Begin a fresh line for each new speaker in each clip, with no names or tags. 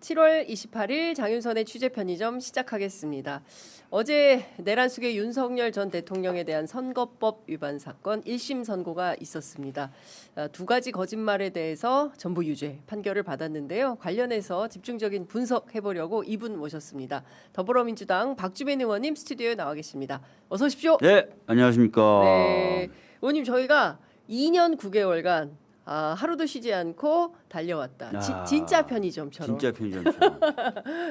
7월 28일 장윤선의 취재 편의점 시작하겠습니다. 어제 내란 속의 윤석열 전 대통령에 대한 선거법 위반 사건 1심 선고가 있었습니다. 두 가지 거짓말에 대해서 전부 유죄 판결을 받았는데요. 관련해서 집중적인 분석해보려고 이분 모셨습니다. 더불어민주당 박주민 의원님 스튜디오에 나와 계십니다. 어서 오십시오.
네, 안녕하십니까.
네, 의원님 저희가 2년 9개월간 하루도 쉬지 않고 달려왔다. 진짜 편의점처럼.
진짜 편의점처럼.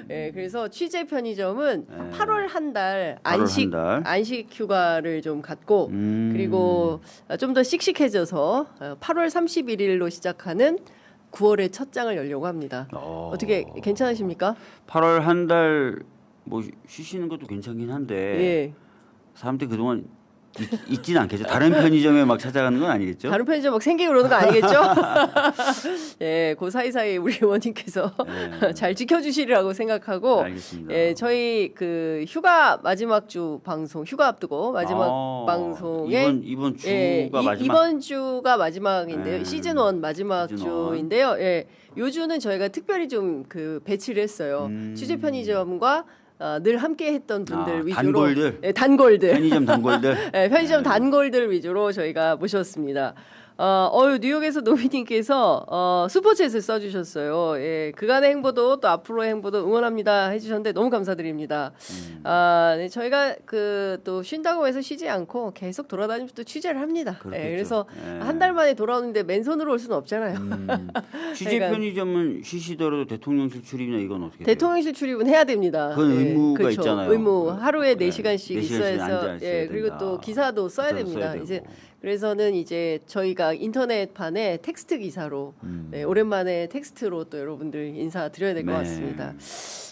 네, 그래서 취재 편의점은
네.
8월 한 달
8월 한 달.
안식 휴가를 좀 갖고 그리고 좀 더 씩씩해져서 8월 31일로 시작하는 9월의 첫 장을 열려고 합니다. 어떻게 괜찮으십니까?
8월 한 달 뭐 쉬시는 것도 괜찮긴 한데
예.
사람들이 그동안 있진 않겠죠. 다른 편의점에 막 찾아가는 건 아니겠죠?
다른 편의점 막 생기고 그러는 거 아니겠죠? 예, 그 사이사이 우리 의원님께서
네.
잘 지켜주시리라고 생각하고,
알겠습니다.
예, 저희 그 휴가 마지막 주 방송, 휴가 앞두고 마지막 방송에
이번 주가
예,
마지막.
이번 주가 마지막인데요.
네.
시즌 1 마지막
시즌
주인데요. 예, 요 주는 저희가 특별히 좀 그 배치를 했어요. 취재 편의점과 늘 함께했던 분들 위주로
단골들?
예, 단골들
편의점 단골들.
네, 편의점 단골들 위주로 저희가 모셨습니다. 뉴욕에서 노미님께서 슈퍼챗을 써주셨어요. 예, 그간의 행보도 또 앞으로의 행보도 응원합니다 해주셨는데 너무 감사드립니다. 네, 저희가 그 또 쉰다고 해서 쉬지 않고 계속 돌아다니면서 또 취재를 합니다. 예, 그래서
예.
한 달 만에 돌아오는데 맨손으로 올 수는 없잖아요.
취재
그러니까
편의점은 쉬시더라도 대통령실 출입이나 이건 어떻게 돼요?
대통령실 출입은 해야 됩니다.
그건 의무가
그렇죠.
있잖아요.
의무 하루에
네.
4시간씩
4시간씩
있어야 해서
앉아 있어야
예, 그리고
된다.
또 기사도 써야
기사도
됩니다.
써야
이제
되고.
그래서는 이제 저희가 인터넷판에 텍스트 기사로 네, 오랜만에 텍스트로 또 여러분들 인사드려야 될 것
네.
같습니다.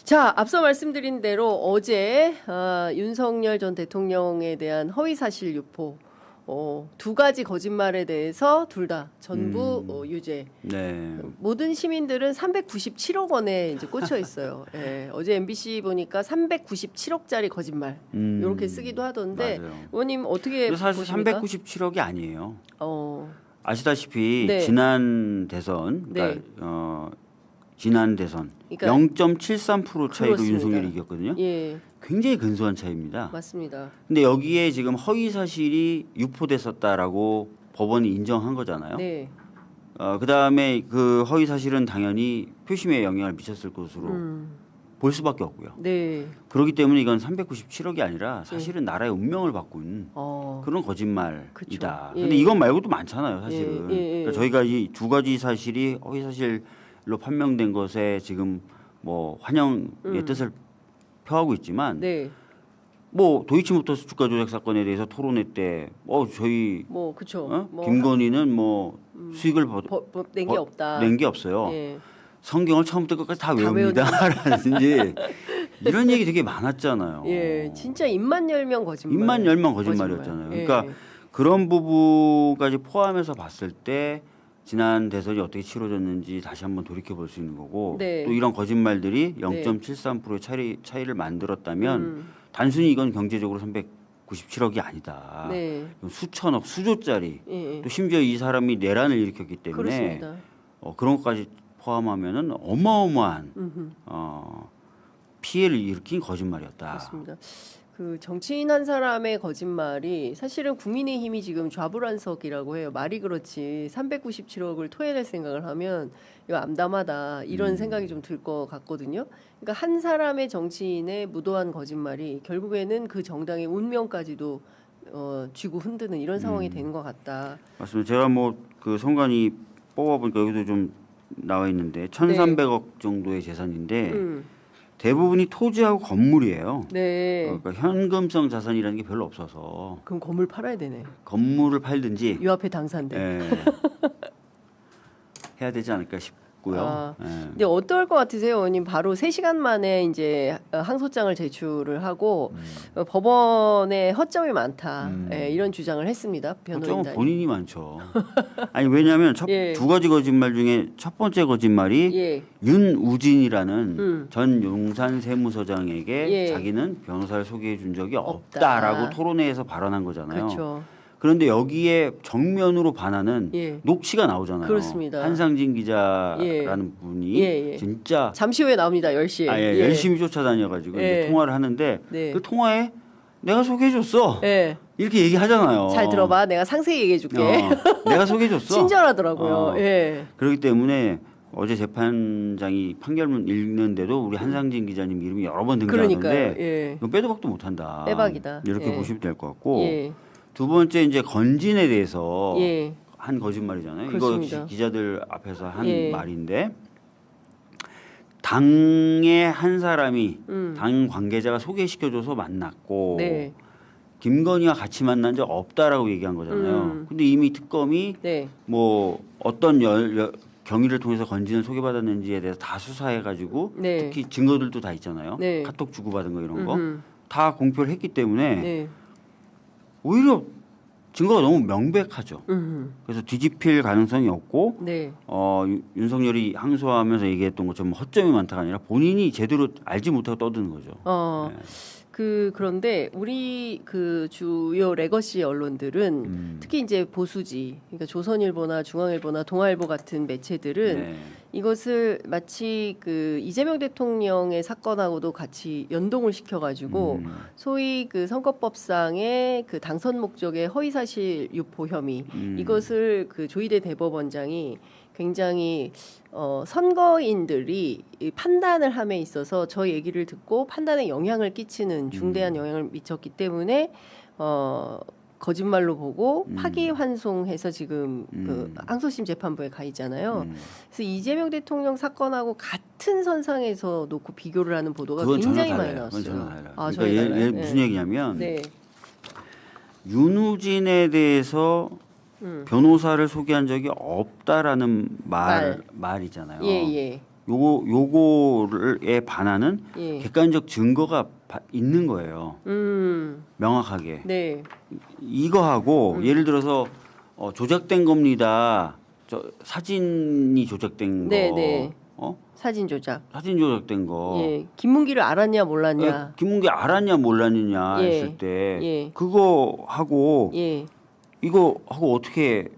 자, 앞서 말씀드린 대로 어제 윤석열 전 대통령에 대한 허위사실 유포 두 가지 거짓말에 대해서 둘 다 전부 유죄.
네.
모든 시민들은 397억 원에 이제 꽂혀 있어요. 예, 어제 MBC 보니까 397억짜리 거짓말 이렇게 쓰기도 하던데
맞아요.
의원님 어떻게
근데 사실
보십니까?
397억이 아니에요. 아시다시피
네.
지난 대선, 그러니까 지난 대선
그러니까
0.73% 차이로
그렇습니다.
윤석열이 이겼거든요.
예,
굉장히 근소한 차이입니다.
맞습니다.
근데 여기에 지금 허위 사실이 유포됐었다라고 법원이 인정한 거잖아요.
네,
그다음에 그 허위 사실은 당연히 표심에 영향을 미쳤을 것으로 볼 수밖에 없고요.
네,
그렇기 때문에 이건 397억이 아니라 사실은 나라의 운명을 바꾼 그런 거짓말이다.
그쵸. 예.
근데 이건 말고도 많잖아요, 사실은.
예.
그러니까 저희가 이 두 가지 사실이 허위 사실로 판명된 것에 지금 뭐 환영의 뜻을 표하고 있지만
네,
뭐 도이치모터스 주가 조작 사건에 대해서 토론회 때 저희
뭐 그쵸. 뭐
김건희는 뭐 수익을
낸 게 없다.
낸 게 없어요.
예.
성경을 처음부터 끝까지 다 외웁니다라든지 이런 얘기 되게 많았잖아요.
예, 진짜 입만 열면 거짓말.
입만 열면 거짓말이었잖아요.
거짓말.
그러니까
예.
그런 부분까지 포함해서 봤을 때 지난 대선이 어떻게 치러졌는지 다시 한번 돌이켜 볼 수 있는 거고
네.
또 이런 거짓말들이 0.73%의 차이를 만들었다면 단순히 이건 경제적으로 397억이 아니다.
네.
수천억, 수조짜리.
예.
또 심지어 이 사람이 내란을 일으켰기 때문에
그렇습니다.
그런 것까지 포함하면은 어마어마한 피해를 일으킨 거짓말이었다.
그렇습니다. 그 정치인 한 사람의 거짓말이 사실은 국민의힘이 지금 좌불안석이라고 해요. 말이 그렇지 397억을 토해낼 생각을 하면 이거 암담하다 이런 생각이 좀 들 것 같거든요. 그러니까 한 사람의 정치인의 무도한 거짓말이 결국에는 그 정당의 운명까지도 쥐고 흔드는 이런 상황이 되는 것 같다.
맞습니다. 제가 뭐 그 선관위 뽑아보니까 여기도 좀 나와 있는데 1,300억 정도의 재산인데 대부분이 토지하고 건물이에요.
네.
그러니까 현금성 자산이라는 게 별로 없어서
그럼 건물 팔아야 되네.
건물을 팔든지
요 앞에 당사인데.
해야 되지 않을까 싶고요.
근데 어떨 것 같으세요, 의원님? 바로 3시간 만에 이제 항소장을 제출을 하고 법원에 허점이 많다 이런 주장을 했습니다. 변호인단이.
허점은 본인이 많죠. 아니 왜냐하면 두 가지 거짓말 중에 첫 번째 거짓말이 윤우진이라는 전 용산 세무서장에게 자기는 변호사를 소개해 준 적이 없다라고 토론회에서 발언한 거잖아요.
그렇죠.
그런데 여기에 정면으로 반하는
예.
녹취가 나오잖아요.
그렇습니다.
한상진 기자라는 분이 진짜
잠시 후에 나옵니다. 10시에.
열심히 쫓아다녀가지고 이제 통화를 하는데
네.
그 통화에 내가 소개해줬어.
예.
이렇게 얘기하잖아요.
잘 들어봐. 내가 상세히 얘기해줄게.
내가 소개해줬어.
친절하더라고요. 예.
그렇기 때문에 어제 재판장이 판결문 읽는데도 우리 한상진 기자님 이름이 여러 번 등장하는데
예.
이건 빼도 박도 못한다.
빼박이다.
이렇게
예.
보시면 될 것 같고
예.
두 번째 이제 건진에 대해서
예.
한 거짓말이잖아요.
그렇습니다.
이거 역시 기자들 앞에서 한
예.
말인데 당의 한 사람이 당 관계자가 소개시켜줘서 만났고
네.
김건희와 같이 만난 적 없다라고 얘기한 거잖아요. 근데 이미 특검이
네.
뭐 어떤 경위를 통해서 건진을 소개받았는지에 대해서 다 수사해가지고
네.
특히 증거들도 다 있잖아요.
네.
카톡 주고받은 거 이런 거 다 공표를 했기 때문에
네.
오히려 증거가 너무 명백하죠. 그래서 뒤집힐 가능성이 없고
네.
윤석열이 항소하면서 얘기했던 것처럼 허점이 많다가 아니라 본인이 제대로 알지 못하고 떠드는 거죠. 네.
그런데 우리 그 주요 레거시 언론들은 특히 이제 보수지, 그러니까 조선일보나 중앙일보나 동아일보 같은 매체들은
네.
이것을 마치 그 이재명 대통령의 사건하고도 같이 연동을 시켜가지고 소위 그 선거법상의 그 당선 목적의 허위사실 유포 혐의 이것을 그 조희대 대법원장이 굉장히 선거인들이 이 판단을 함에 있어서 저 얘기를 듣고 판단에 영향을 끼치는 중대한 영향을 미쳤기 때문에 거짓말로 보고 파기환송해서 지금 그 항소심 재판부에 가 있잖아요. 그래서 이재명 대통령 사건하고 같은 선상에서 놓고 비교를 하는 보도가 굉장히 많이 나왔어요.
그건 전혀 달라요. 그러니까 무슨 얘기냐면
네.
윤우진에 대해서 변호사를 소개한 적이 없다라는 말이잖아요.
예.
요거에 반하는
예.
객관적 증거가 있는 거예요. 명확하게.
네.
이거하고 예를 들어서 조작된 겁니다. 사진이 조작된 거.
네. 사진 조작.
사진 조작된 거.
예. 김문기를 알았냐 몰랐냐.
김문기 알았냐 몰랐느냐 했을 때 그거 하고 이거 하고 어떻게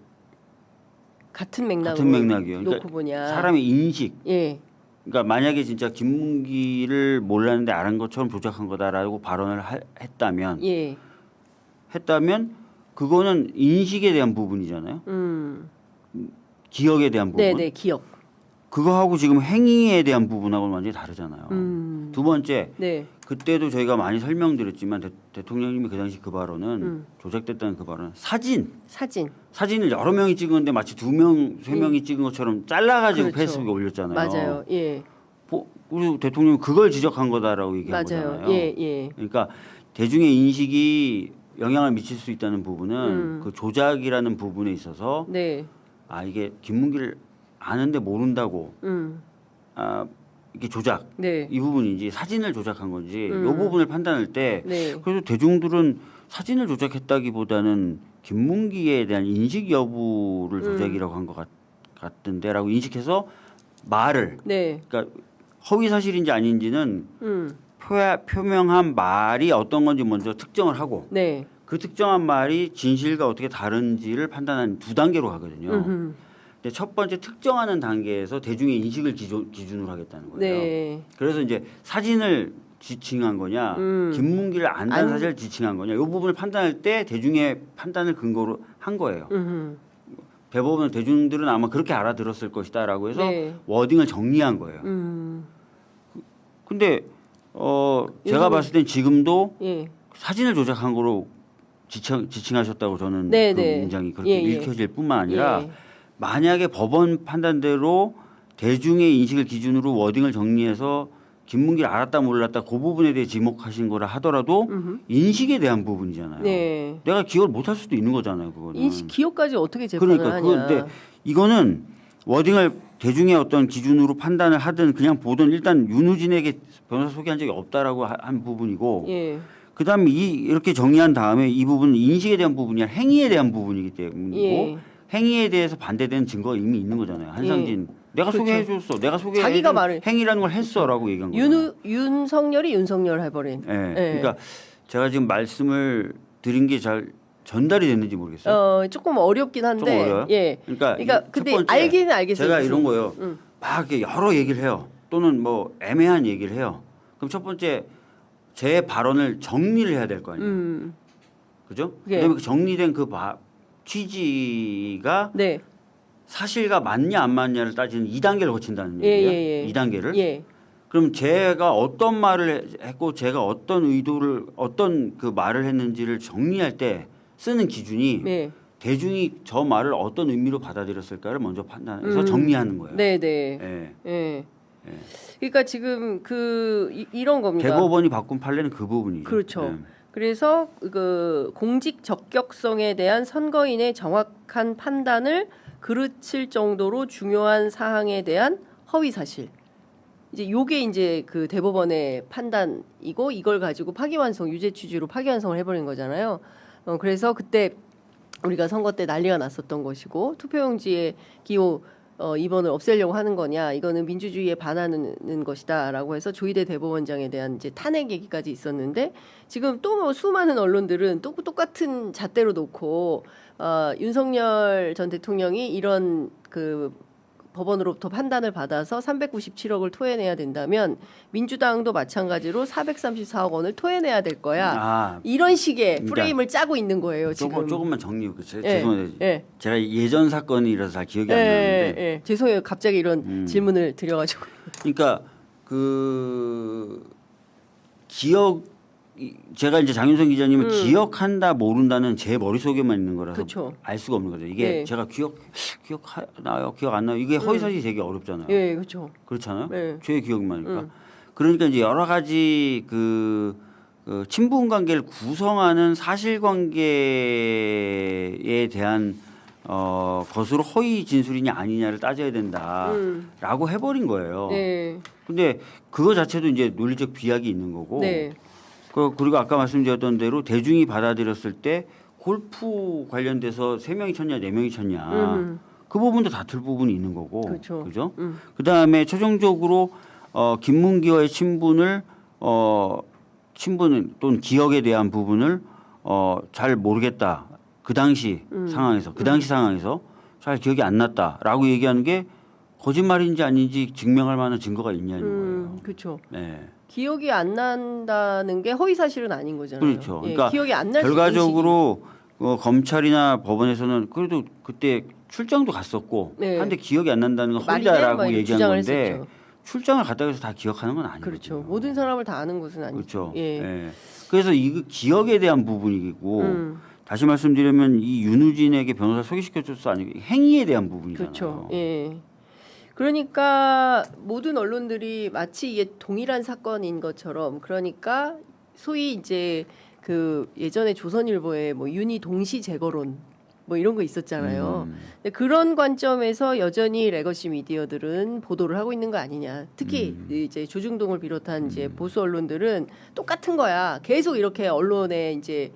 같은 맥락이에요.
그러니까
놓고 보냐.
사람의 인식.
예.
그러니까 만약에 진짜 김문기를 몰랐는데 알은 것처럼 조작한 거다라고 발언을 했다면 그거는 인식에 대한 부분이잖아요. 기억에 대한 부분.
네, 기억.
그거하고 지금 행위에 대한 부분하고는 완전히 다르잖아요. 두 번째, 그때도 저희가 많이 설명드렸지만 대통령님이 그 당시 그 발언은 조작됐다는 그 발언은 사진을 여러 명이 찍었는데 마치 2명, 3명이 찍은 것처럼 잘라가지고
그렇죠.
페이스북에 올렸잖아요.
맞아요. 예.
우리 대통령이 그걸 지적한 거다라고 얘기한 거잖아요.
예.
그러니까 대중의 인식이 영향을 미칠 수 있다는 부분은 그 조작이라는 부분에 있어서 이게 김문기를 아는데 모른다고 이게 조작 이 부분인지 사진을 조작한 건지 이 부분을 판단할 때 그래도 대중들은 사진을 조작했다기보다는 김문기에 대한 인식 여부를 조작이라고 한 것 같던데라고 인식해서 말을 그러니까 허위 사실인지 아닌지는 표명한 말이 어떤 건지 먼저 특정을 하고 그 특정한 말이 진실과 어떻게 다른지를 판단하는 2단계로 가거든요. 근데 첫 번째 특정하는 단계에서 대중의 인식을 기준으로 하겠다는 거예요. 그래서 이제 사진을 지칭한 거냐, 김문기를 안다는 사실을 지칭한 거냐, 이 부분을 판단할 때 대중의 판단을 근거로 한 거예요. 대법원 대중들은 아마 그렇게 알아들었을 것이다라고 해서 워딩을 정리한 거예요. 근데 제가 봤을 땐 지금도 사진을 조작한 거로 지칭하셨다고 저는 그 문장이 그렇게 읽혀질 뿐만 아니라 만약에 법원 판단대로 대중의 인식을 기준으로 워딩을 정리해서 김문기를 알았다 몰랐다 그 부분에 대해 지목하신 거라 하더라도 인식에 대한 부분이잖아요. 내가 기억을 못할 수도 있는 거잖아요. 그거는.
기억까지 어떻게 재판을 하냐.
근데 이거는 워딩을 대중의 어떤 기준으로 판단을 하든 그냥 보든 일단 윤우진에게 변호사 소개한 적이 없다라고 한 부분이고 그다음에 이렇게 정리한 다음에 이 부분은 인식에 대한 부분이 아니라 행위에 대한 부분이기 때문이고 행위에 대해서 반대되는 증거가 이미 있는 거잖아요. 한상진 내가 소개해줬어. 내가
자기가 말을
행위라는 걸 했어라고 얘기한 거예요.
윤석열이 윤석열 해버린.
그러니까 제가 지금 말씀을 드린 게 잘 전달이 됐는지 모르겠어요.
조금 어렵긴 한데.
좀 어려워요?
예.
그러니까
근데
첫 번째
알기는 알겠어요.
제가 이런 거예요. 막 이렇게 여러 얘기를 해요. 또는 뭐 애매한 얘기를 해요. 그럼 첫 번째 제 발언을 정리를 해야 될 거 아니에요. 그죠?
예.
그다음에 그 정리된 그 취지가
네.
사실과 맞냐 안 맞냐를 따지는 2단계를 거친다는
예,
얘기예요.
예, 예.
2단계를.
예.
그럼 제가 어떤 말을 했고 제가 어떤 의도를 어떤 그 말을 했는지를 정리할 때 쓰는 기준이
네.
대중이 저 말을 어떤 의미로 받아들였을까를 먼저 판단해서 정리하는 거예요.
네, 네.
예.
예. 그러니까 지금 이런 겁니다.
대법원이 바꾼 판례는 그 부분이죠.
그렇죠.
예.
그래서 그 공직 적격성에 대한 선거인의 정확한 판단을 그르칠 정도로 중요한 사항에 대한 허위 사실. 이제 요게 이제 그 대법원의 판단이고 이걸 가지고 파기환송 유죄 취지로 파기환송을 해버린 거잖아요. 그래서 그때 우리가 선거 때 난리가 났었던 것이고 투표용지에 기호 2번을 없애려고 하는 거냐 이거는 민주주의에 반하는 것이다라고 해서 조희대 대법원장에 대한 이제 탄핵 얘기까지 있었는데 지금 또 뭐 수많은 언론들은 또 똑같은 잣대로 놓고 윤석열 전 대통령이 이런 그 법원으로부터 판단을 받아서 397억을 토해내야 된다면 민주당도 마찬가지로 434억 원을 토해내야 될 거야. 이런 식의 프레임을 짜고 있는 거예요. 지금.
조금만 정리. 죄송해요.
예.
제가 예전 사건이라서 잘 기억이 안 나는데.
예. 죄송해요. 갑자기 이런 질문을 드려가지고.
그러니까 그 기억 제가 이제 장윤선 기자님은 기억한다 모른다는 제 머릿속에만 있는 거라서
그쵸.
알 수가 없는 거죠. 이게
네.
제가 기억나요, 기억 안 나요. 이게 허위사실이 되게 어렵잖아요.
예, 그렇죠.
그렇잖아요.
네.
제 기억만이니까. 그러니까 이제 여러 가지 그 친분 관계를 구성하는 사실관계에 대한 것으로 허위 진술이냐 아니냐를 따져야 된다라고 해버린 거예요.
네.
근데 그거 자체도 이제 논리적 비약이 있는 거고.
네.
그리고 아까 말씀드렸던 대로 대중이 받아들였을 때 골프 관련돼서 3명이 쳤냐 4명이 쳤냐 그 부분도 다툴 부분이 있는 거고.
그렇죠.
그죠? 그다음에 최종적으로 김문기와의 친분 또는 기억에 대한 부분을 잘 모르겠다. 그 당시 상황에서 잘 기억이 안 났다라고 얘기하는 게 거짓말인지 아닌지 증명할 만한 증거가 있냐는 거예요.
그렇죠.
네.
기억이 안 난다는 게 허위 사실은 아닌 거잖아요.
그렇죠. 그러니까
기억이 안 날
결과적으로 검찰이나 법원에서는 그래도 그때 출장도 갔었고
네.
한데 기억이 안 난다는 건
말이네?
허위다라고
막
얘기한
주장을
건데
했었죠.
출장을 갔다 해서 다 기억하는 건 아니거든요.
그렇죠. 모든 사람을 다 아는 것은 아니죠.
그렇죠.
예.
예. 그래서 이 기억에 대한 부분이고 다시 말씀드리면 이 윤우진에게 변호사 소개시켜줘서 아니고 행위에 대한 부분이잖아요.
그렇죠. 예. 그러니까 모든 언론들이 마치 이게 동일한 사건인 것처럼 그러니까 소위 이제 그 예전에 조선일보에 뭐 윤희 동시 재거론 뭐 이런 거 있었잖아요. 근데 그런 관점에서 여전히 레거시 미디어들은 보도를 하고 있는 거 아니냐. 특히 이제 조중동을 비롯한 이제 보수 언론들은 똑같은 거야. 계속 이렇게 언론에 이제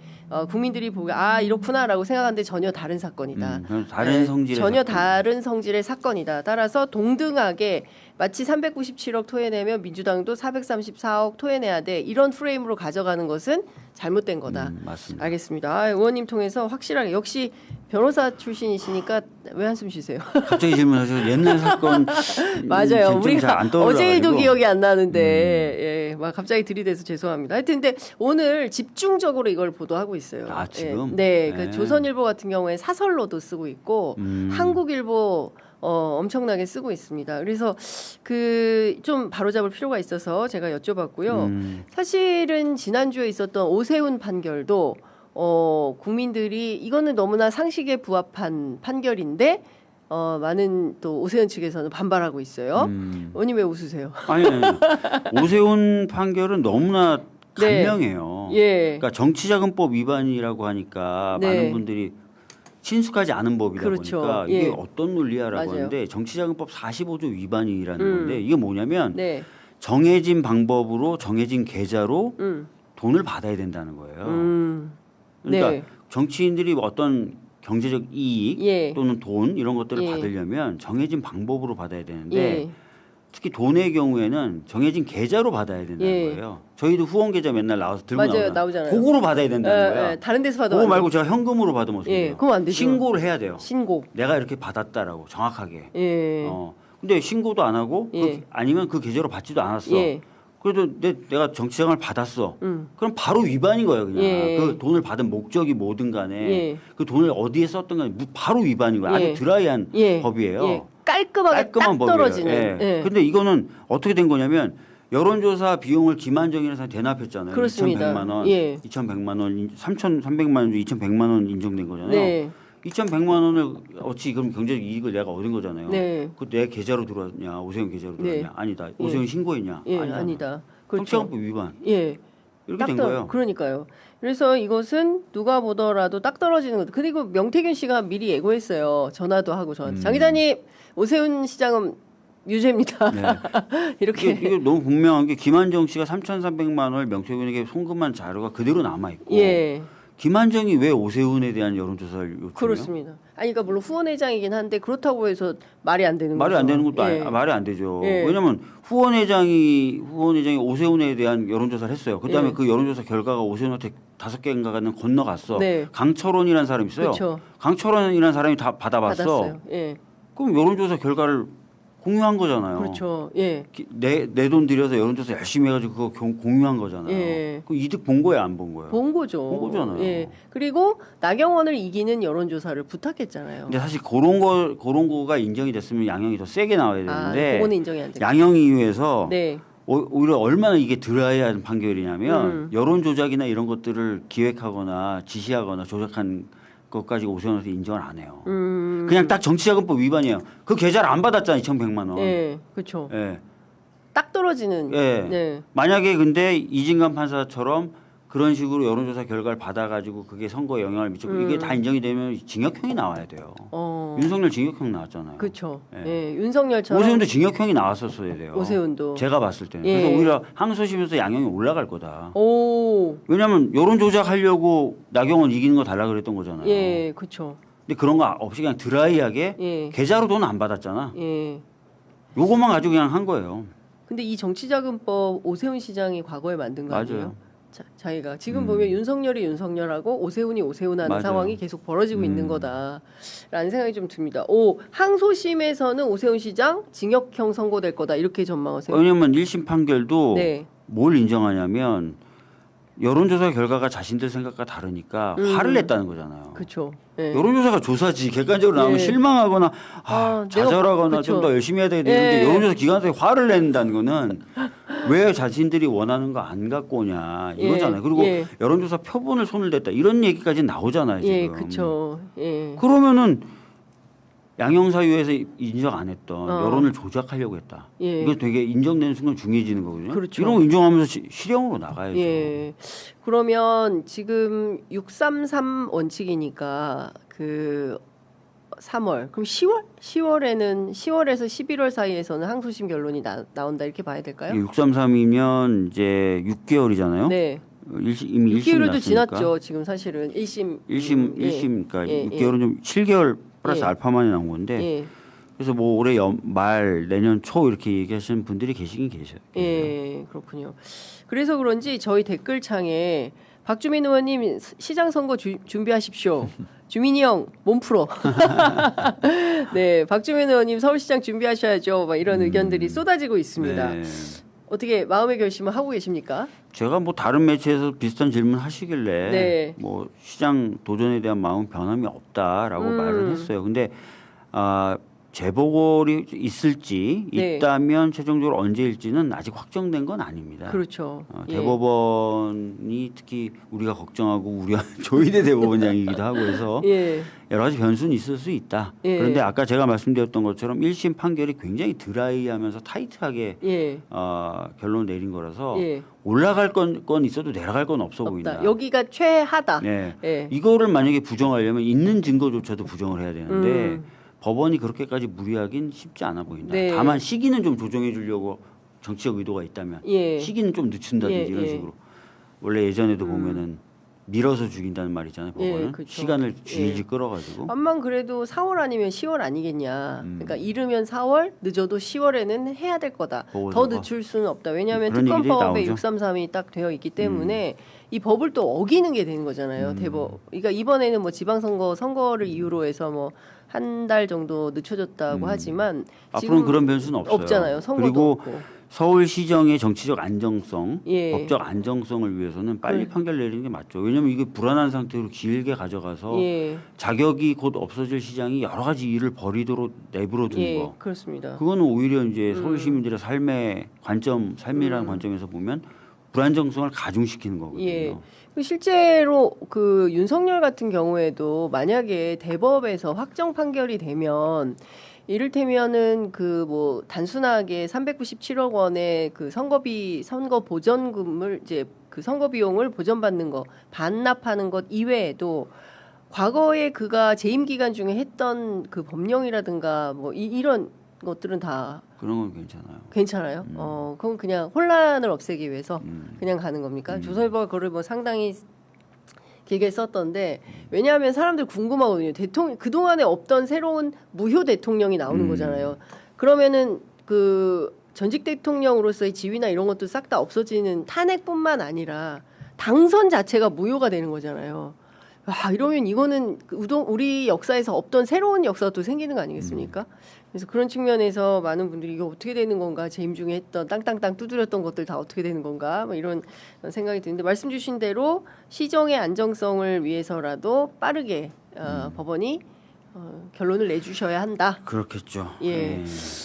국민들이 보기 이렇구나라고 생각하는데 전혀 다른 사건이다.
다른 성질의
전혀 다른 성질의 사건이다. 따라서 동등하게 마치 397억 토해내면 민주당도 434억 토해내야 돼. 이런 프레임으로 가져가는 것은 잘못된 거다.
맞습니다.
알겠습니다. 의원님 통해서 확실하게 역시 변호사 출신이시니까 왜 한숨 쉬세요?
갑자기 질문하셔서 옛날 사건
맞아요. 우리가 어제 일도 기억이 안 나는데 막 갑자기 들이대서 죄송합니다. 하여튼 근데 오늘 집중적으로 이걸 보도하고 있어요.
지금?
네. 그 조선일보 같은 경우에 사설로도 쓰고 있고 한국일보 엄청나게 쓰고 있습니다. 그래서 그 좀 바로잡을 필요가 있어서 제가 여쭤봤고요. 사실은 지난주에 있었던 오세훈 판결도 국민들이 이거는 너무나 상식에 부합한 판결인데 많은 또 오세훈 측에서는 반발하고 있어요. 의원님 왜 웃으세요?
아니. 오세훈 판결은 너무나 간명해요.
예.
그러니까 정치자금법 위반이라고 하니까 많은 분들이 친숙하지 않은 법이다
그렇죠.
보니까 이게 어떤 논리야라고
맞아요.
하는데 정치자금법 45조 위반이라는 건데 이게 뭐냐면
네.
정해진 방법으로 정해진 계좌로 돈을 받아야 된다는 거예요. 그러니까
네.
정치인들이 어떤 경제적 이익
예.
또는 돈 이런 것들을
예.
받으려면 정해진 방법으로 받아야 되는데 특히 돈의 경우에는 정해진 계좌로 받아야 된다는 거예요. 저희도 후원 계좌 맨날 나와서 들고
나오잖아요.
그거로 받아야 된다는 거예요.
다른 데서 받아.
그거 말고 제가 현금으로 받으면 어떻게 돼요?
그럼 안 되죠.
신고를 해야 돼요.
신고.
내가 이렇게 받았다라고 정확하게.
예.
근데 신고도 안 하고 아니면 그 계좌로 받지도 않았어. 그래도 내가 정치자금을 받았어. 그럼 바로 위반인 거예요, 그냥. 그 돈을 받은 목적이 뭐든 간에 그 돈을 어디에 썼든 간에 바로 위반인 거예요. 아주 드라이한 법이에요.
깔끔하게 딱 떨어지는.
근데 이거는 어떻게 된 거냐면 여론조사 비용을 김한정이라는 사람이 대납했잖아요.
그렇습니다.
2,100만 원, 2,100만 원, 3,300만 원, 2,100만 원 인정된 거잖아요. 2,100만 원을 어찌 그럼 경제적 이익을 내가 얻은 거잖아요. 그 내 계좌로 들어왔냐, 오세훈 계좌로 들어왔냐? 아니다. 오세훈 신고했냐?
아니다. 그렇죠.
정치자금법 위반. 이렇게 된 거예요.
그러니까요. 그래서 이것은 누가 보더라도 딱 떨어지는 것. 그리고 명태균 씨가 미리 예고했어요. 전화도 하고 저한테. 장 기자님, 오세훈 시장은 유죄입니다. 이렇게.
이게 너무 분명한 게 김한정 씨가 3,300만 원을 명태균에게 송금한 자료가 그대로 남아 있고. 김한정이 왜 오세훈에 대한 여론조사를 요청해요?
그렇습니다. 아니 그러니까 물론 후원회장이긴 한데 그렇다고 해서 말이 안 되는 거죠.
말이 안 되는 것도 말이 안 되죠. 왜냐하면 후원회장이 오세훈에 대한 여론조사를 했어요. 그다음에 그 여론조사 결과가 오세훈한테 5개인가는 건너갔어. 강철원이라는 사람이 있어요.
그쵸.
강철원이라는 사람이 다 받아봤어. 그럼 여론조사 결과를 공유한 거잖아요.
그렇죠.
내 돈 들여서 여론조사 열심히 해가지고 그거 공유한 거잖아요. 그 이득 본 거예요, 안 본 거예요?
본 거죠.
본 거잖아요.
그리고 나경원을 이기는 여론조사를 부탁했잖아요.
근데 사실 그런 거가 인정이 됐으면 양형이 더 세게 나와야 되는데
그거는 인정이 안 돼요.
양형 이유에서 오히려 얼마나 이게 드라이한 판결이냐면 여론 조작이나 이런 것들을 기획하거나 지시하거나 조작한 것까지 오세훈한테 인정을 안 해요. 그냥 딱 정치자금법 위반이에요. 그 계좌를 안 받았잖아요. 2,100만 원.
그렇죠. 딱 떨어지는.
만약에 근데 이진관 판사처럼 그런 식으로 여론조사 결과를 받아가지고 그게 선거에 영향을 미치고 이게 다 인정이 되면 징역형이 나와야 돼요. 윤석열 징역형 나왔잖아요.
그렇죠. 윤석열처럼.
오세훈도 징역형이 나왔었어야 돼요.
오세훈도.
제가 봤을 때는. 그래서 오히려 항소심에서 양형이 올라갈 거다.
오.
왜냐하면 여론 조작하려고 나경원 이기는 거 달라 그랬던 거잖아요.
그렇죠.
근데 그런 거 없이 그냥 드라이하게 계좌로 돈 안 받았잖아. 요것만 가지고 그냥 한 거예요.
근데 이 정치자금법 오세훈 시장이 과거에 만든 거 아니에요?
맞아요.
자기가 지금 보면 윤석열이 윤석열하고 오세훈이 오세훈하는 상황이 계속 벌어지고 있는 거다라는 생각이 좀 듭니다. 항소심에서는 오세훈 시장 징역형 선고될 거다 이렇게 전망하세요?
왜냐하면 1심 판결도 뭘 인정하냐면 여론조사 결과가 자신들 생각과 다르니까 화를 냈다는 거잖아요.
그렇죠.
여론조사가 조사지 객관적으로 나오면 실망하거나 좌절하거나 좀 더 열심히 해야 되는데 여론조사 기관한테 화를 낸다는 거는 왜 자신들이 원하는 거 안 갖고 오냐 이거잖아요. 그리고 여론조사 표본을 손을 댔다 이런 얘기까지 나오잖아요. 지금.
그렇죠.
그러면은 양형사유에서 인정 안 했던 여론을 조작하려고 했다. 이거 되게 인정되는 순간 중요해지는 거거든요.
그렇죠.
이런 거 인정하면서 실형으로 나가야죠.
그러면 지금 633 원칙이니까 그 3월 그럼 10월에는 10월에서 11월 사이에서는 항소심 결론이 나온다 이렇게 봐야 될까요?
633이면 이제 6개월이잖아요. 이미
6개월도 지났죠. 지금 사실은 1심이니까
6개월은 좀 7개월 플러스 알파만이 나온 건데 그래서 뭐 올해 말 내년 초 이렇게 얘기하시는 분들이 계시긴 계셔요.
그렇군요. 그래서 그런지 저희 댓글창에 박주민 의원님 시장 선거 준비하십시오. 주민이 형 몸 풀어. 박주민 의원님 서울시장 준비하셔야죠. 막 이런 의견들이 쏟아지고 있습니다. 어떻게 마음의 결심을 하고 계십니까?
제가 뭐 다른 매체에서 비슷한 질문 하시길래 뭐 시장 도전에 대한 마음 변함이 없다라고 말을 했어요. 근데 재보궐이 있을지 있다면 최종적으로 언제일지는 아직 확정된 건 아닙니다.
그렇죠.
대법원이 특히 우리가 걱정하고 우리가 조희대 대법원장이기도 하고 해서 여러 가지 변수는 있을 수 있다. 그런데 아까 제가 말씀드렸던 것처럼 1심 판결이 굉장히 드라이하면서 타이트하게 결론을 내린 거라서 올라갈 건 있어도 내려갈 건 없어 보인다.
여기가 최하다.
이거를 만약에 부정하려면 있는 증거조차도 부정을 해야 되는데 법원이 그렇게까지 무리하긴 쉽지 않아 보인다. 다만 시기는 좀 조정해 주려고 정치적 의도가 있다면 시기는 좀 늦춘다든지 이런 식으로. 원래 예전에도 보면은 밀어서 죽인다는 말이잖아요. 법원은
예, 그렇죠.
시간을 질질 끌어가지고.
암만 그래도 4월 아니면 10월 아니겠냐. 그러니까 이르면 4월, 늦어도 10월에는 해야 될 거다. 더 늦출 수는 없다. 왜냐하면 특검법에 633이 딱 되어 있기 때문에 이 법을 또 어기는 게 되는 거잖아요. 대법. 그러니까 이번에는 뭐 지방선거 선거를 이유로 해서 뭐 한 달 정도 늦춰졌다고 하지만
앞으로는 그런 변수는 없어요.
없잖아요. 선거도
그리고
없고.
서울시정의 정치적 안정성,
예.
법적 안정성을 위해서는 빨리 판결 내리는 게 맞죠. 왜냐하면 이게 불안한 상태로 길게 가져가서
예.
자격이 곧 없어질 시장이 여러 가지 일을 벌이도록 내버려 두는
예,
거.
그렇습니다.
그거는 오히려 이제 서울 시민들의 삶의 관점, 삶이라는 관점에서 보면 불안정성을 가중시키는 거거든요.
예. 실제로 그 윤석열 같은 경우에도 만약에 대법에서 확정 판결이 되면 이를테면은 그 뭐 단순하게 397억 원의 그 선거 보전금을 이제 그 선거 비용을 보전받는 거 반납하는 것 이외에도 과거에 그가 재임 기간 중에 했던 그 법령이라든가 뭐 이런 것들은 다
그런 건 괜찮아요.
괜찮아요. 그건 그냥 혼란을 없애기 위해서 그냥 가는 겁니까? 조선일보가 그걸 뭐 상당히 길게 썼던데 왜냐하면 사람들 궁금하거든요. 대통령 그동안에 없던 새로운 무효 대통령이 나오는 거잖아요. 그러면은 그 전직 대통령으로서의 지위나 이런 것도 싹 다 없어지는 탄핵뿐만 아니라 당선 자체가 무효가 되는 거잖아요. 와, 이러면 이거는 우리 역사에서 없던 새로운 역사가 또 생기는 거 아니겠습니까? 그래서 그런 측면에서 많은 분들이 이거 어떻게 되는 건가, 재임 중에 했던 땅땅땅 두드렸던 것들 다 어떻게 되는 건가, 뭐 이런 생각이 드는데 말씀 주신 대로 시정의 안정성을 위해서라도 빠르게 법원이 결론을 내주셔야 한다.
그렇겠죠.
예,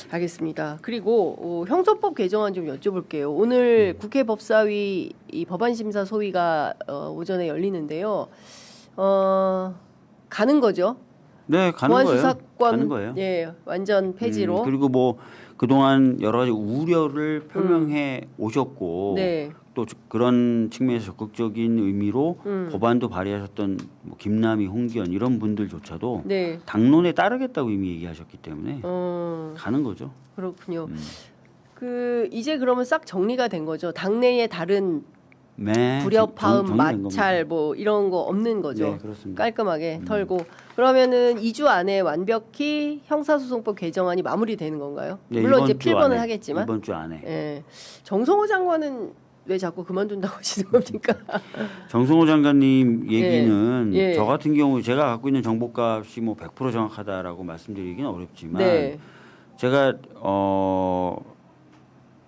알겠습니다. 그리고 형소법 개정안 좀 여쭤볼게요. 오늘 국회 법사위 이 법안심사 소위가 오전에 열리는데요. 가는 거죠?
네, 가는 거예요.
수사권,
가는 거예요.
예, 완전 폐지로.
그리고 뭐 그동안 여러 가지 우려를 표명해 오셨고
네.
또 그런 측면에서 적극적인 의미로 법안도 발의하셨던 뭐 김남희, 홍기현 이런 분들조차도
네.
당론에 따르겠다고 이미 얘기하셨기 때문에 가는 거죠.
그렇군요. 그 이제 그러면 싹 정리가 된 거죠. 당내에 다른
네,
불협화음, 마찰 뭐 이런 거 없는 거죠.
네, 그렇습니다.
깔끔하게 털고 그러면은 2주 안에 완벽히 형사소송법 개정안이 마무리되는 건가요?
네,
물론 이제
이번 주
필번은
안에,
하겠지만.
이번 주 안에.
예. 정성호 장관은 왜 자꾸 그만둔다고 하시는 겁니까?
정성호 장관님 얘기는
예.
저 같은 경우 제가 갖고 있는 정보값이 뭐 100% 정확하다라고 말씀드리기는 어렵지만
네.
제가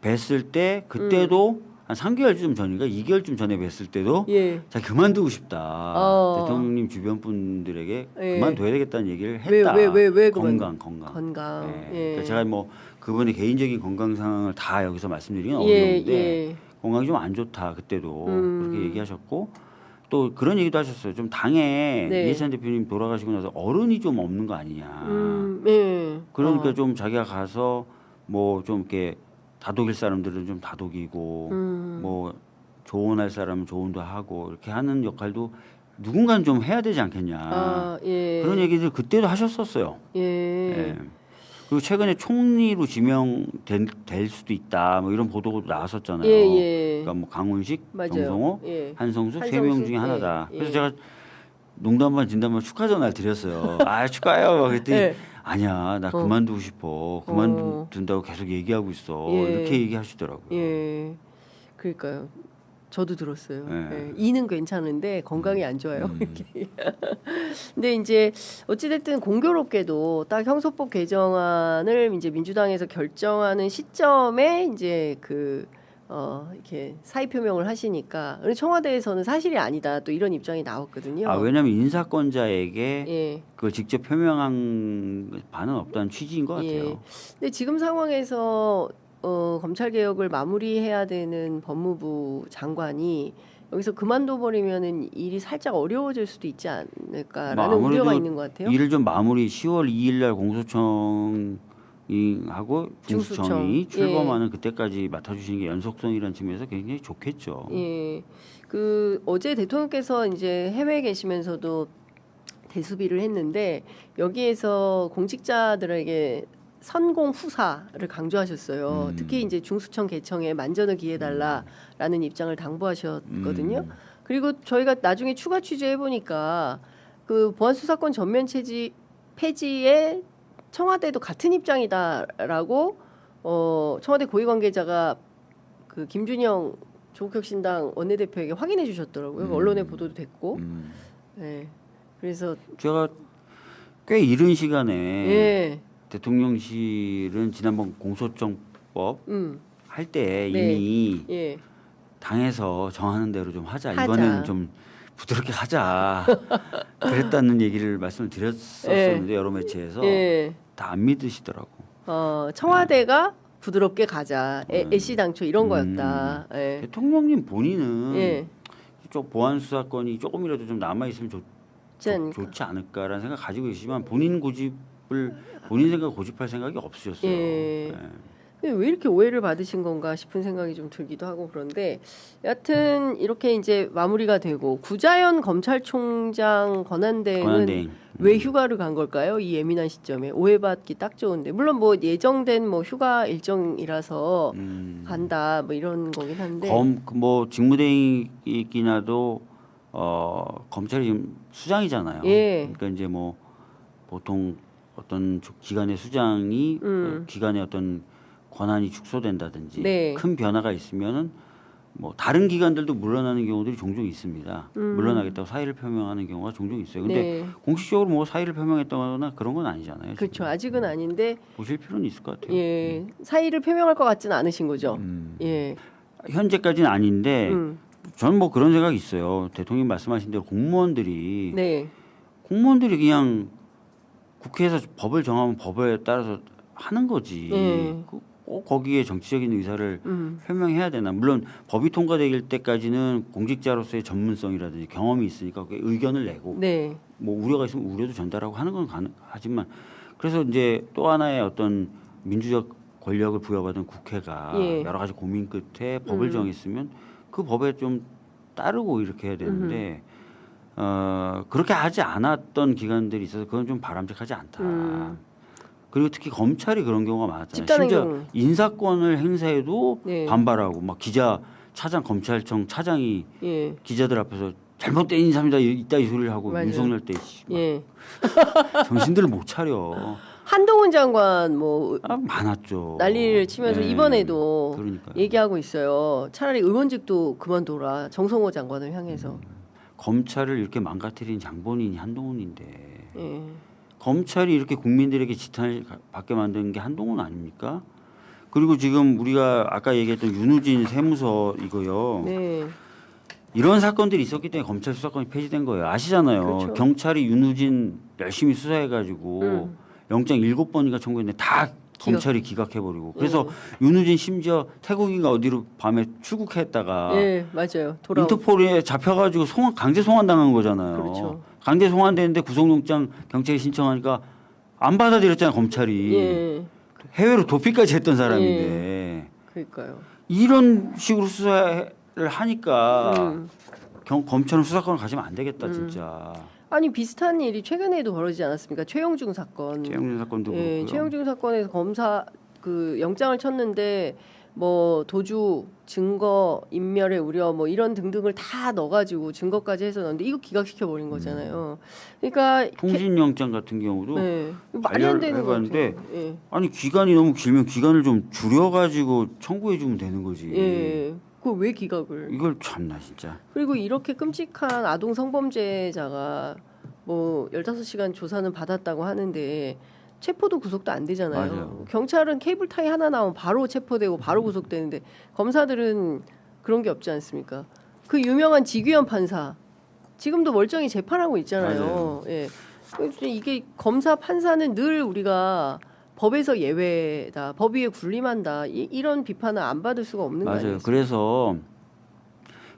뵀을 때 그때도 한 3개월쯤 전인가 2개월쯤 전에 뵀을 때도
예.
자 그만두고 싶다. 대통령님 주변 분들에게
예.
그만둬야 되겠다는 얘기를 했다.
왜
건강.
예.
그러니까 제가 뭐 그분의 개인적인 건강 상황을 다 여기서 말씀드리기는 어려운데 건강이 좀 안 좋다 그때도 그렇게 얘기하셨고 또 그런 얘기도 하셨어요. 좀 당에 이해찬 대표님 돌아가시고 나서 어른이 좀 없는 거 아니냐. 그러니까 좀 자기가 가서 뭐 좀 이렇게 다독일 사람들은 좀 다독이고 뭐 조언할 사람은 조언도 하고 이렇게 하는 역할도 누군가는 좀 해야 되지 않겠냐. 그런 얘기들 그때도 하셨었어요. 예. 그리고 최근에 총리로 지명될 수도 있다. 뭐 이런 보도도 나왔었잖아요. 그러니까 뭐 강훈식,
맞아요.
정성호, 한성수 3명 중에 하나다. 그래서 제가 농담반 진담반 축하 전화를 드렸어요. 아 축하해요. 그랬더니 아니야 나 그만두고 싶어. 그만둔다고 계속 얘기하고 있어. 이렇게 얘기하시더라고요.
예. 그러니까요. 저도 들었어요. 이는 괜찮은데 건강이 안 좋아요. 근데 이제 어찌됐든 공교롭게도 딱 형소법 개정안을 이제 민주당에서 결정하는 시점에 이제 이렇게 사의 표명을 하시니까 청와대에서는 사실이 아니다 또 이런 입장이 나왔거든요.
왜냐하면 인사권자에게 그걸 직접 표명한 바는 없다는 취지인 것 같아요.
근데 지금 상황에서 검찰 개혁을 마무리해야 되는 법무부 장관이 여기서 그만둬 버리면은 일이 살짝 어려워질 수도 있지 않을까라는 우려가 있는 것 같아요.
일을 좀 마무리 10월 2일 날 공소청 하고 중수청이 출범하는 그때까지 맡아주시는 게 연속성이라는 측면에서 굉장히 좋겠죠.
예, 어제 대통령께서 이제 해외에 계시면서도 대수비를 했는데 여기에서 공직자들에게 선공 후사를 강조하셨어요. 특히 이제 중수청 개청에 만전을 기해달라라는 입장을 당부하셨거든요. 그리고 저희가 나중에 추가 취재해 보니까 그 보안수사권 전면 폐지에 청와대도 같은 입장이다라고 청와대 고위 관계자가 그 김준영 조국혁신당 원내대표에게 확인해 주셨더라고요. 언론에 보도도 됐고. 네. 그래서
제가 꽤 이른 시간에
예.
대통령실은 지난번 공소청법 할 때
네.
이미
예.
당에서 정하는 대로 좀 하자. 이번에는 좀 부드럽게 하자. 그랬다는 얘기를 말씀을 드렸었는데 여러 매체에서 다 안 믿으시더라고.
청와대가 부드럽게 가자. 애시당초 이런 거였다. 예.
대통령님 본인은 이쪽 보안 수사권이 조금이라도 좀 남아 있으면 좋지 않을까라는 생각 가지고 계시지만 본인 생각 고집할 생각이 없으셨어요.
예. 왜 이렇게 오해를 받으신 건가 싶은 생각이 좀 들기도 하고 그런데 여하튼 이렇게 이제 마무리가 되고 구자연 검찰총장 권한대행은 왜 휴가를 간 걸까요? 이 예민한 시점에 오해받기 딱 좋은데 물론 뭐 예정된 뭐 휴가 일정이라서 간다 뭐 이런 거긴 한데
뭐 직무대행이기나도 검찰이 지금 수장이잖아요. 그러니까 이제 뭐 보통 어떤 기관의 수장이 기관의 어떤 권한이 축소된다든지 큰 변화가 있으면은 뭐 다른 기관들도 물러나는 경우들이 종종 있습니다. 물러나겠다고 사의를 표명하는 경우가 종종 있어요. 근데 공식적으로 뭐 사의를 표명했다거나 그런 건 아니잖아요.
그렇죠.
지금.
아직은 아닌데
보실 필요는 있을 것 같아요.
예. 사의를 표명할 것 같지는 않으신 거죠. 예.
현재까지는 아닌데 저는 뭐 그런 생각이 있어요. 대통령님 말씀하신 대로 공무원들이 그냥 국회에서 법을 정하면 법에 따라서 하는 거지. 꼭 거기에 정치적인 의사를 표명해야 되나. 물론 법이 통과될 때까지는 공직자로서의 전문성이라든지 경험이 있으니까 의견을 내고 뭐 우려가 있으면 우려도 전달하고 하는 건 가능하지만 그래서 이제 또 하나의 어떤 민주적 권력을 부여받은 국회가 여러 가지 고민 끝에 법을 정했으면 그 법에 좀 따르고 이렇게 해야 되는데 그렇게 하지 않았던 기관들이 있어서 그건 좀 바람직하지 않다. 그리고 특히 검찰이 그런 경우가 많았잖아요. 심지어 인사권을 행사해도 반발하고 막 검찰청 차장이 기자들 앞에서 잘못된 인사입니다. 이따 이 소리를 하고 윤석열 때 정신들을 못 차려.
한동훈 장관 뭐
많았죠.
난리를 치면서 이번에도 얘기하고 있어요. 차라리 의원직도 그만둬라. 정성호 장관을 향해서.
검찰을 이렇게 망가뜨린 장본인이 한동훈인데 검찰이 이렇게 국민들에게 지탄을 받게 만든 게 한동훈 아닙니까? 그리고 지금 우리가 아까 얘기했던 윤우진 세무서 이거요. 이런 사건들이 있었기 때문에 검찰 수사권이 폐지된 거예요. 아시잖아요.
그렇죠.
경찰이 윤우진 열심히 수사해가지고 영장 7번인가 청구했는데 다 검찰이 기각해버리고 그래서 윤우진 심지어 태국인가 어디로 밤에 출국했다가
맞아요.
인터폴에 잡혀가지고 강제 송환당한 거잖아요.
그렇죠.
강제 송환되는데 구속영장 경찰이 신청하니까 안 받아들였잖아요. 검찰이. 해외로 도피까지 했던 사람인데
그러니까요.
이런 식으로 수사를 하니까 검찰은 수사권을 가지면 안 되겠다 진짜.
아니 비슷한 일이 최근에도 벌어지지 않았습니까? 최영중 사건.
최영중 사건도 그렇고요.
최영중 사건에서 검사 그 영장을 쳤는데 뭐 도주, 증거 인멸의 우려 뭐 이런 등등을 다 넣어가지고 증거까지 해서 넣었는데 이거 기각시켜 버린 거잖아요. 그러니까
통신영장 같은 경우도
말이 안 되는
건데 아니 기간이 너무 길면 기간을 좀 줄여가지고 청구해주면 되는 거지.
그걸 왜 기각을?
이걸 참나 진짜.
그리고 이렇게 끔찍한 아동 성범죄자가 뭐 15시간 조사는 받았다고 하는데 체포도 구속도 안 되잖아요.
맞아요.
경찰은 케이블 타이 하나 나오면 바로 체포되고 바로 구속되는데 검사들은 그런 게 없지 않습니까? 그 유명한 지규현 판사 지금도 멀쩡히 재판하고 있잖아요. 이게 검사 판사는 늘 우리가 법에서 예외다, 법 위에 군림한다 이런 비판을 안 받을 수가 없는 거 아니에요?
그래서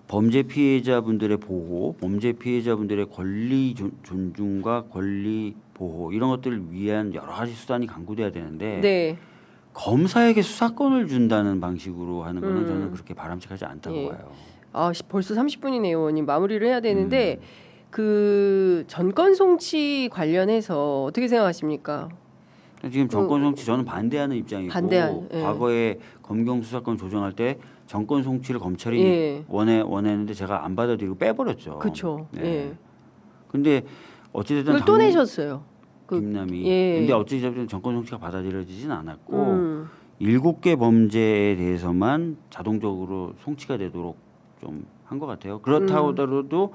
범죄 피해자분들의 보호, 범죄 피해자분들의 권리 존중과 권리 보호 이런 것들을 위한 여러 가지 수단이 강구돼야 되는데 검사에게 수사권을 준다는 방식으로 하는 거는 저는 그렇게 바람직하지 않다고 봐요.
벌써 30분이네요, 의원님. 마무리를 해야 되는데 그 전권 송치 관련해서 어떻게 생각하십니까?
지금 정권 송치 저는 반대하는 입장이고
예.
과거에 검경 수사권 조정할 때 정권 송치를 검찰이
예.
원했는데 제가 안 받아들이고 빼버렸죠.
그렇죠. 예.
근데 어찌됐든
그걸 또 내셨어요.
김남희.
예.
근데 어찌됐든 정권 송치가 받아들여지진 않았고 7개 범죄에 대해서만 자동적으로 송치가 되도록 좀 한 것 같아요. 그렇다고 하더라도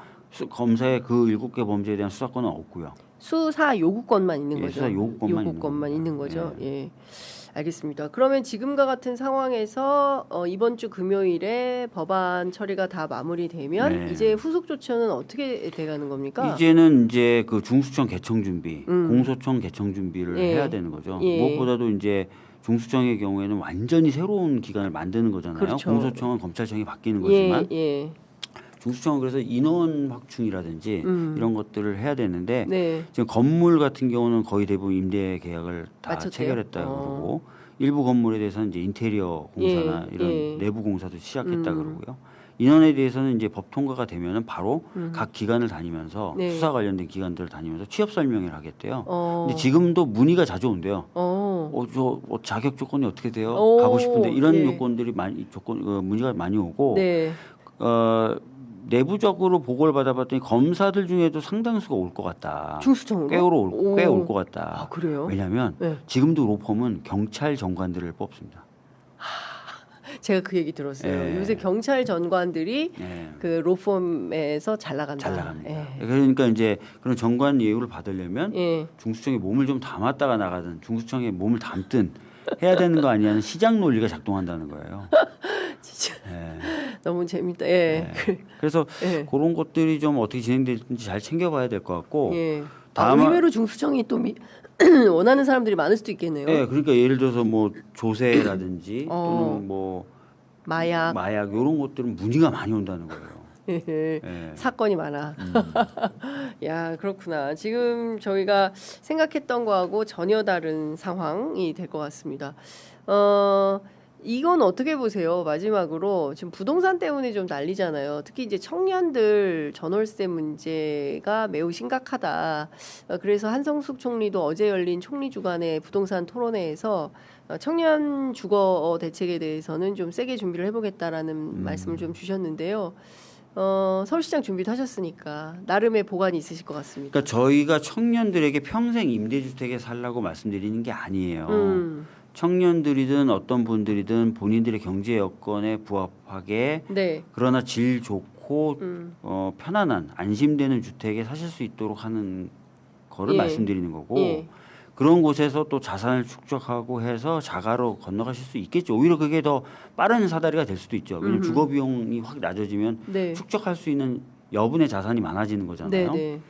검사의 그 7개 범죄에 대한 수사권은 없고요.
수사 요구권만 있는 거죠.
수사 요구권만
있는 거죠. 예. 알겠습니다. 그러면 지금과 같은 상황에서 이번 주 금요일에 법안 처리가 다 마무리되면 이제 후속 조처는 어떻게 돼가는 겁니까?
이제는 이제 그 중수청 개청 준비, 공소청 개청 준비를 해야 되는 거죠. 무엇보다도 이제 중수청의 경우에는 완전히 새로운 기관을 만드는 거잖아요.
그렇죠.
공소청은 검찰청이 바뀌는 거지만
예.
중수청은 그래서 인원 확충이라든지 이런 것들을 해야 되는데
네.
지금 건물 같은 경우는 거의 대부분 임대 계약을 다
마쳤대요?
체결했다 그러고 일부 건물에 대해서는 이제 인테리어 공사나 이런 내부 공사도 시작했다 그러고요. 인원에 대해서는 이제 법 통과가 되면은 바로 각 기관을 다니면서 수사 관련된 기관들을 다니면서 취업 설명회를 하겠대요. 근데 지금도 문의가 자주 온대요. 저 자격 조건이 어떻게 돼요? 가고 싶은데 이런 요건들이 많이 문의가 많이 오고 내부적으로 보고를 받아봤더니 검사들 중에도 상당수가 올 것 같다.
중수청으로?
꽤 올 것 같다.
아, 그래요?
왜냐하면 지금도 로펌은 경찰 정관들을 뽑습니다.
제가 그 얘기 들었어요. 요새 경찰 전관들이 그 로펌에서 잘 나간다.
잘 나갑니다. 그러니까 이제 그런 정관 예우를 받으려면 중수청에 몸을 좀 담았다가 나가든 중수청에 몸을 담든 해야 되는 거 아니냐는 시장 논리가 작동한다는 거예요.
진짜 너무 재밌다. 예.
그래서 그런 것들이 좀 어떻게 진행될지 잘 챙겨봐야 될 것 같고.
의외로 중수청이 또 원하는 사람들이 많을 수도 있겠네요.
네, 그러니까 예를 들어서 뭐 조세라든지 또는 뭐
마약
이런 것들은 문의가 많이 온다는 거예요.
사건이 많아. 야, 그렇구나. 지금 저희가 생각했던 거하고 전혀 다른 상황이 될 것 같습니다. 이건 어떻게 보세요? 마지막으로 지금 부동산 때문에 좀 난리잖아요. 특히 이제 청년들 전월세 문제가 매우 심각하다. 그래서 한성숙 총리도 어제 열린 총리 주관의 부동산 토론회에서 청년 주거 대책에 대해서는 좀 세게 준비를 해보겠다라는 말씀을 좀 주셨는데요. 서울시장 준비도 하셨으니까 나름의 보관이 있으실 것 같습니다.
그러니까 저희가 청년들에게 평생 임대주택에 살라고 말씀드리는 게 아니에요. 청년들이든 어떤 분들이든 본인들의 경제 여건에 부합하게 그러나 질 좋고 편안한 안심되는 주택에 사실 수 있도록 하는 거를 말씀드리는 거고 그런 곳에서 또 자산을 축적하고 해서 자가로 건너가실 수 있겠죠. 오히려 그게 더 빠른 사다리가 될 수도 있죠. 왜냐하면 주거 비용이 확 낮아지면 축적할 수 있는 여분의 자산이 많아지는 거잖아요.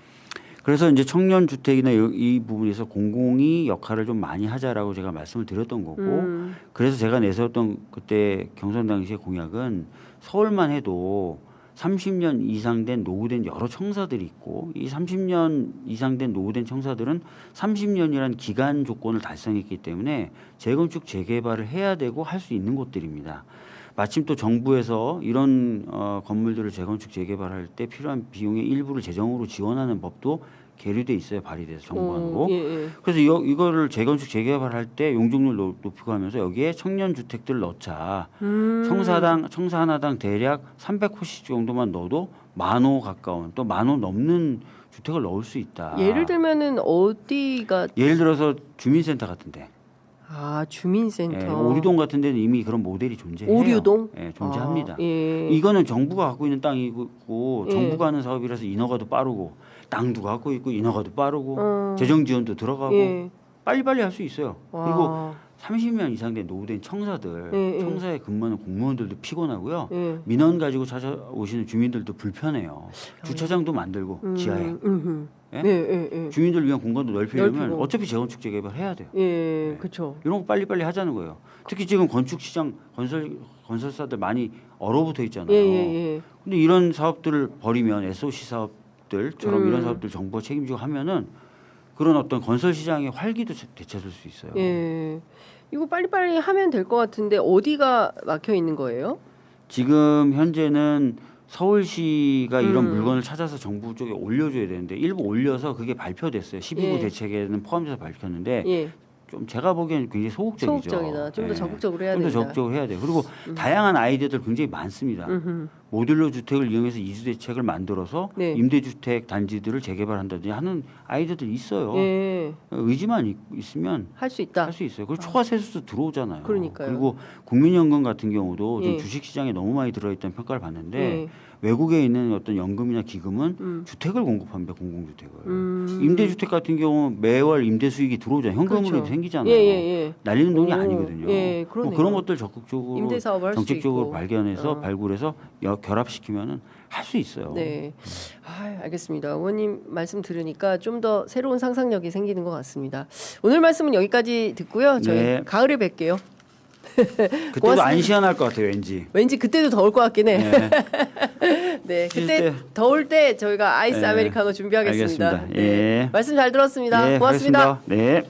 그래서 이제 청년 주택이나 이 부분에서 공공이 역할을 좀 많이 하자라고 제가 말씀을 드렸던 거고 그래서 제가 내세웠던 그때 경선 당시의 공약은 서울만 해도 30년 이상 된 노후된 여러 청사들이 있고 이 30년 이상 된 노후된 청사들은 30년이라는 기간 조건을 달성했기 때문에 재건축 재개발을 해야 되고 할 수 있는 곳들입니다. 마침 또 정부에서 이런 건물들을 재건축 재개발할 때 필요한 비용의 일부를 재정으로 지원하는 법도 계류돼 있어요. 발의돼서 정부안으로. 그래서 이거를 재건축 재개발할 때 용적률 높이고 하면서 여기에 청년 주택들을 넣자. 청사 하나당 대략 300호씩 정도만 넣어도 10,000호 가까운 또 10,000호 넘는 주택을 넣을 수 있다.
예를 들면은 어디가?
예를 들어서 주민센터 같은데.
아, 주민센터.
오류동 같은 데는 이미 그런 모델이 존재해요.
오류동?
존재합니다. 이거는 정부가 갖고 있는 땅이고 정부가 하는 사업이라서 인허가도 빠르고 땅도 갖고 있고 인허가도 빠르고 재정 지원도 들어가고 빨리빨리 할 수 있어요. 그리고 30년 이상 된 노후된 청사들, 청사에 근무하는 공무원들도 피곤하고요. 민원 가지고 찾아오시는 주민들도 불편해요. 주차장도 만들고 지하에. 주민들 위한 공간도 넓히려면 어차피 재건축 재개발 해야 돼요.
그렇죠.
이런 거 빨리빨리 하자는 거예요. 특히 지금 건축 시장 건설사들 많이 얼어붙어 있잖아요. 근데 이런 사업들을 벌이면 SOC 사업들처럼 이런 사업들 정부가 책임지고 하면은 그런 어떤 건설 시장의 활기도 되찾을 수 있어요.
이거 빨리빨리 하면 될 것 같은데 어디가 막혀 있는 거예요?
지금 현재는 서울시가 이런 물건을 찾아서 정부 쪽에 올려줘야 되는데 일부 올려서 그게 발표됐어요. 12구 대책에는 포함돼서 밝혔는데 좀 제가 보기에는 굉장히 소극적이죠.
소극적이다. 좀 더
예.
적극적으로 해야
좀 더
된다.
적극적으로 해야 돼요. 그리고 다양한 아이디어들 굉장히 많습니다. 모듈러 주택을 이용해서 이주 대책을 만들어서
네.
임대주택 단지들을 재개발한다든지 하는 아이디어들이 있어요.
예.
의지만 있으면
할 수 있다.
할 수 있어요. 그리고 초과 세수도 들어오잖아요.
그러니까요.
그리고 국민연금 같은 경우도
예.
좀 주식시장에 너무 많이 들어있다는 평가를 받는데
예.
외국에 있는 어떤 연금이나 기금은 주택을 공급합니다. 공공주택을. 임대주택 같은 경우 매월 임대 수익이 들어오잖아요. 현금으로
그렇죠.
생기잖아요.
예.
날리는 돈이
오,
아니거든요.
예,
뭐
그러네요.
그런 것들 적극적으로
임대 사업을 할 수
정책적으로
있고.
발견해서 발굴해서 결합시키면은 할 수 있어요.
네. 알겠습니다. 의원님 말씀 들으니까 좀 더 새로운 상상력이 생기는 것 같습니다. 오늘 말씀은 여기까지 듣고요. 저희
네.
가을에 뵐게요.
그때도
고맙습니다.
안 시원할 것 같아요, 왠지.
왠지 그때도 더울 것 같긴 해.
네.
네, 그때
때.
더울 때 저희가 아이스
네.
아메리카노 준비하겠습니다.
알겠습니다.
네.
예.
말씀 잘 들었습니다.
예,
고맙습니다.
하겠습니다. 네.